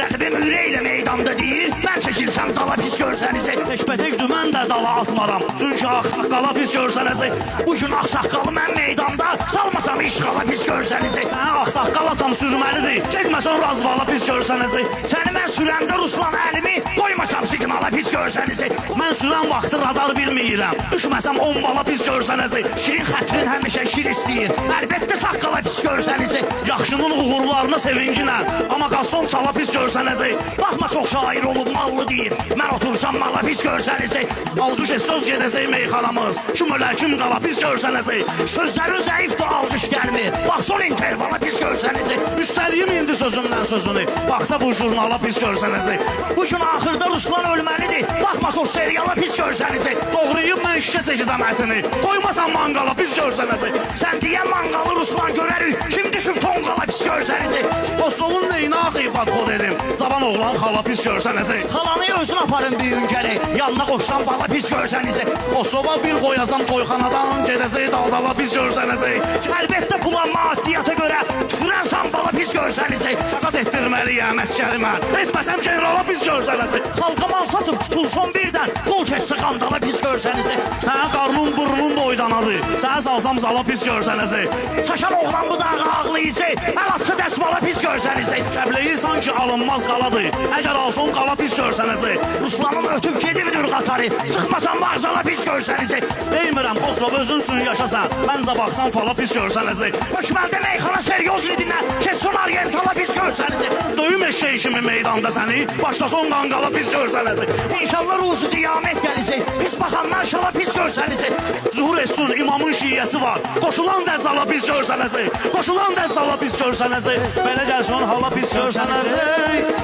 Rəqibim ürəklə meydanda deyir, mən çəkilsəm dala pis görsənizi. Təkbətəkdir, mən də dala atmaram. Çünki ağsaqqala pis görsənizi. Bu gün ağsaqqalı mən meydanda, salmasam işğala pis görsənizi. Ağsaqqal atam sürməlidir, getməsən razvala pis görsənizi. Səni mən sürəndə Ruslan əlimi, qoymasam siqnala pis görsənizi. Mən sürən vaxtı radar bilməyirəm, düşməsəm 10 bala pis görsənizi. Şirin xətrin həmişə şir istəyir, əlbəttə saqqala pis görsənizi. Yaxşının uğurlarına sevincinə, amma qalson sala pis görsənizi. Baxma çox şair olub mallı deyir, mən otursam mala pis görsənizi. Alqış et söz gedəcək meyxanamız, kim ölə kim qala pis görsənizi. Sözlərin zəifdir, alqış gəlmir, baxson intervala pis görsənizi. Üstəliyim indi sözündən sözünü, baxsa bu jurnala pis görsənizi. Bu gün axırda Ruslan ölməlidir, baxma o seriala pis görsənizi. Doğrayıb mən şişə çəkizəm ətini, qoymasan manqala pis görsənizi. Sən deyən manqalı Ruslan görərik, kim düşüb tonqala pis görsənizi. Kosovun neyinə axıyıb adxod edim, cavan oğlan xala pis görsənizi. Xalanı özün aparın büyün gəri, yanına qoşsan bala pis görsənizi. Kosova bir qoyasam toyxanadan, gedəcək daldala pis görsənizi. Əlbəttə pula maddiyyata görə tüfürənsən bala pis görsənizi. Şakat etdirməliyəm əskərimə, etməsəm generala pis görsənizi. Xalqa mal satıb tutulson birdən, qol keçsə qandala pis görsənizi. Sənə qarnın burnun da oydanadı, sənə salsam zala pis görsənizi. Çaşan oğlan bu dağı ağlayıcı, əl atsa dəsmala pis görsənizi. Kəbleyi sanki alınmaz qaladı, əgər alson qala pis görsənizi. Ruslanın ötüb gedibdir qatarı, sıxmasan mağzala pis görsənizi. Deymirəm Kosovo özün üçün yaşasan, məncə baxsan fala pis görsənizi. Hökməldə meyxana seryoz lidinə, keçsin oryentala pis görsənizi. Döyüm eşeği kimi meydanda səni, başlason qanqala pis görsənizi. İnşallah ruzu qiyamət gələcək, pis baxanlar şala pis görsənizi. Zuhur etsun imamın şiyyəsi var, qoşulan dəccala pis görsənizi. Qoşulan dəccala pis görsənizi. Belə gəlsin hala pis görsənizi.